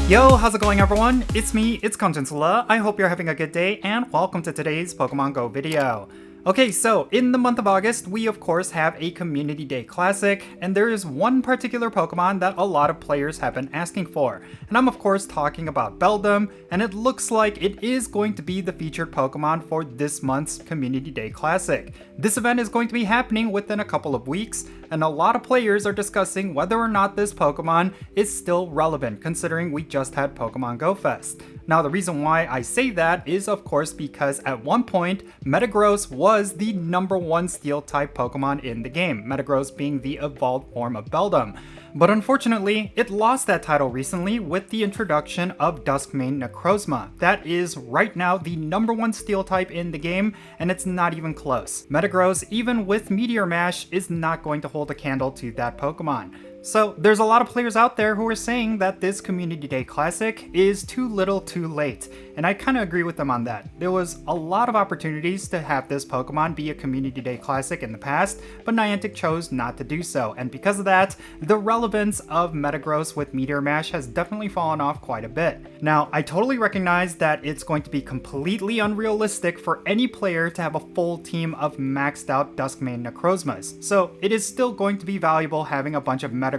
Yo, how's it going everyone? It's me, it's Jinsula. I hope you're having a good day and welcome to today's Pokemon GO video. Okay, so in the month of August, we of course have a Community Day Classic, and there is one particular Pokemon that a lot of players have been asking for. And I'm of course talking about Beldum, and it looks like it is going to be the featured Pokemon for this month's Community Day Classic. This event is going to be happening within a couple of weeks, and a lot of players are discussing whether or not this Pokemon is still relevant, considering we just had Pokemon GO Fest. Now, the reason why I say that is of course because at one point, Metagross was the #1 Steel-type Pokemon in the game, Metagross being the evolved form of Beldum. But unfortunately, it lost that title recently with the introduction of Duskmane Necrozma. That is right now the #1 Steel type in the game, and it's not even close. Metagross, even with Meteor Mash, is not going to hold a candle to that Pokemon. So there's a lot of players out there who are saying that this Community Day Classic is too little too late, and I kind of agree with them on that. There was a lot of opportunities to have this Pokemon be a Community Day Classic in the past, but Niantic chose not to do so, and because of that, the relevance of Metagross with Meteor Mash has definitely fallen off quite a bit. Now, I totally recognize that it's going to be completely unrealistic for any player to have a full team of maxed out Duskmane Necrozmas, so it is still going to be valuable having a bunch of Metagrosses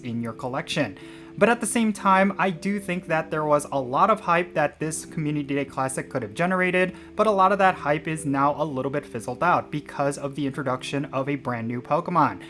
in your collection. But at the same time, I do think that there was a lot of hype that this Community Day Classic could have generated, but a lot of that hype is now a little bit fizzled out because of the introduction of a brand new Pokemon.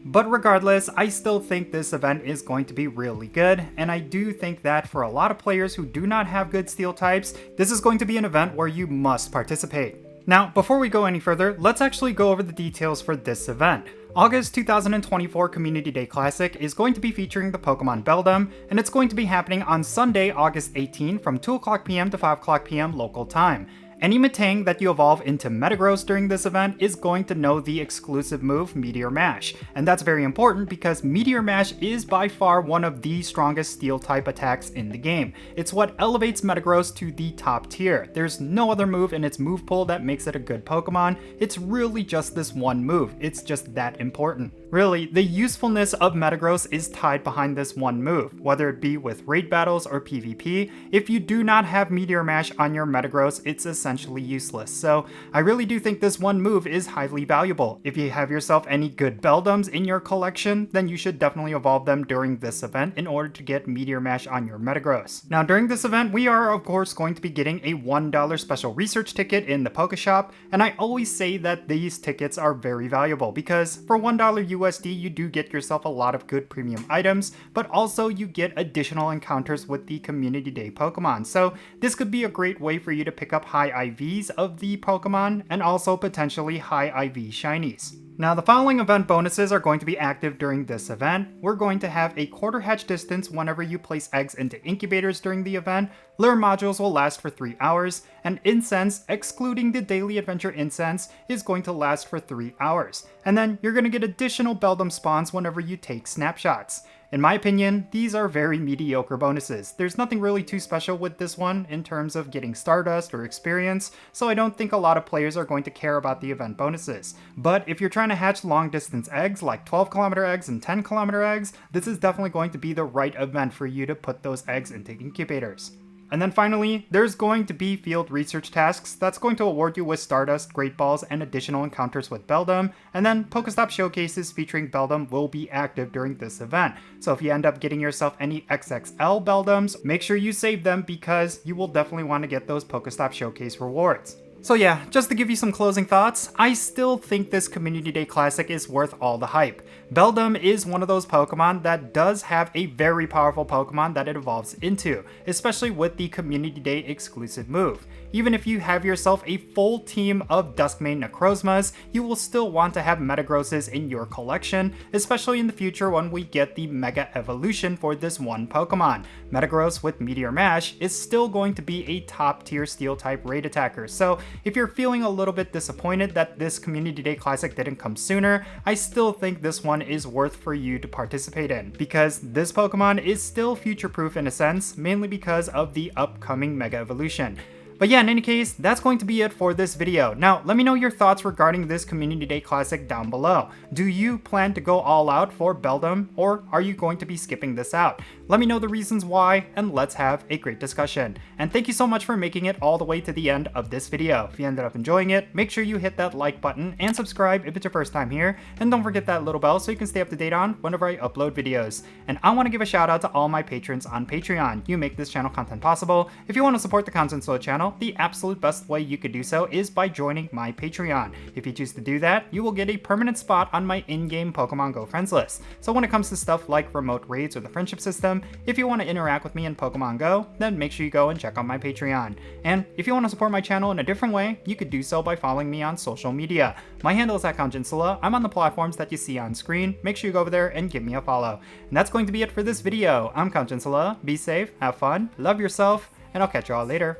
But regardless, I still think this event is going to be really good, and I do think that for a lot of players who do not have good Steel types, this is going to be an event where you must participate. Now, before we go any further, let's actually go over the details for this event. August 2024 Community Day Classic is going to be featuring the Pokemon Beldum, and it's going to be happening on Sunday, August 18 from 2 o'clock p.m. to 5 o'clock p.m. local time. Any Metang that you evolve into Metagross during this event is going to know the exclusive move Meteor Mash, and that's very important because Meteor Mash is by far one of the strongest Steel type attacks in the game. It's what elevates Metagross to the top tier. There's no other move in its move pool that makes it a good Pokemon. It's really just this one move. It's just that important. Really, the usefulness of Metagross is tied behind this one move, whether it be with raid battles or PvP. If you do not have Meteor Mash on your Metagross, it's essentially useless. So I really do think this one move is highly valuable. If you have yourself any good Beldums in your collection, then you should definitely evolve them during this event in order to get Meteor Mash on your Metagross. Now during this event, we are of course going to be getting a $1 special research ticket in the Pokeshop, and I always say that these tickets are very valuable because for $1 USD you do get yourself a lot of good premium items, but also you get additional encounters with the Community Day Pokemon. So this could be a great way for you to pick up high IVs of the Pokemon and also potentially high IV shinies. Now the following event bonuses are going to be active during this event. We're going to have a quarter hatch distance whenever you place eggs into incubators during the event, lure modules will last for 3 hours, and incense, excluding the daily adventure incense, is going to last for 3 hours. And then you're going to get additional Beldum spawns whenever you take snapshots. In my opinion, these are very mediocre bonuses. There's nothing really too special with this one in terms of getting Stardust or experience, so I don't think a lot of players are going to care about the event bonuses. But if you're trying to hatch long distance eggs like 12km eggs and 10km eggs, this is definitely going to be the right event for you to put those eggs into incubators. And then finally, there's going to be field research tasks that's going to award you with Stardust, Great Balls, and additional encounters with Beldum, and then Pokestop showcases featuring Beldum will be active during this event. So if you end up getting yourself any XXL Beldums, make sure you save them because you will definitely want to get those Pokestop showcase rewards. So yeah, just to give you some closing thoughts, I still think this Community Day Classic is worth all the hype. Beldum is one of those Pokemon that does have a very powerful Pokemon that it evolves into, especially with the Community Day exclusive move. Even if you have yourself a full team of Duskmane Necrozmas, you will still want to have Metagrosses in your collection, especially in the future when we get the Mega Evolution for this one Pokemon. Metagross with Meteor Mash is still going to be a top tier Steel type raid attacker, so if you're feeling a little bit disappointed that this Community Day Classic didn't come sooner, I still think this one is worth for you to participate in, because this Pokemon is still future-proof in a sense, mainly because of the upcoming Mega Evolution. But yeah, in any case, that's going to be it for this video. Now, let me know your thoughts regarding this Community Day Classic down below. Do you plan to go all out for Beldum, or are you going to be skipping this out? Let me know the reasons why, and let's have a great discussion. And thank you so much for making it all the way to the end of this video. If you ended up enjoying it, make sure you hit that like button and subscribe if it's your first time here, and don't forget that little bell so you can stay up to date on whenever I upload videos. And I want to give a shout out to all my patrons on Patreon. You make this channel content possible. If you want to support the Content channel, the absolute best way you could do so is by joining my Patreon. If you choose to do that, you will get a permanent spot on my in-game Pokemon Go friends list. So when it comes to stuff like remote raids or the friendship system, if you want to interact with me in Pokemon Go, then make sure you go and check out my Patreon. And if you want to support my channel in a different way, you could do so by following me on social media. My handle is @Jinsula. I'm on the platforms that you see on screen. Make sure you go over there and give me a follow. And that's going to be it for this video. I'm Jinsula. Be safe, have fun, love yourself, and I'll catch you all later.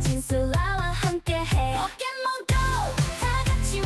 진솔아와 함께해 Pokémon GO 다 같이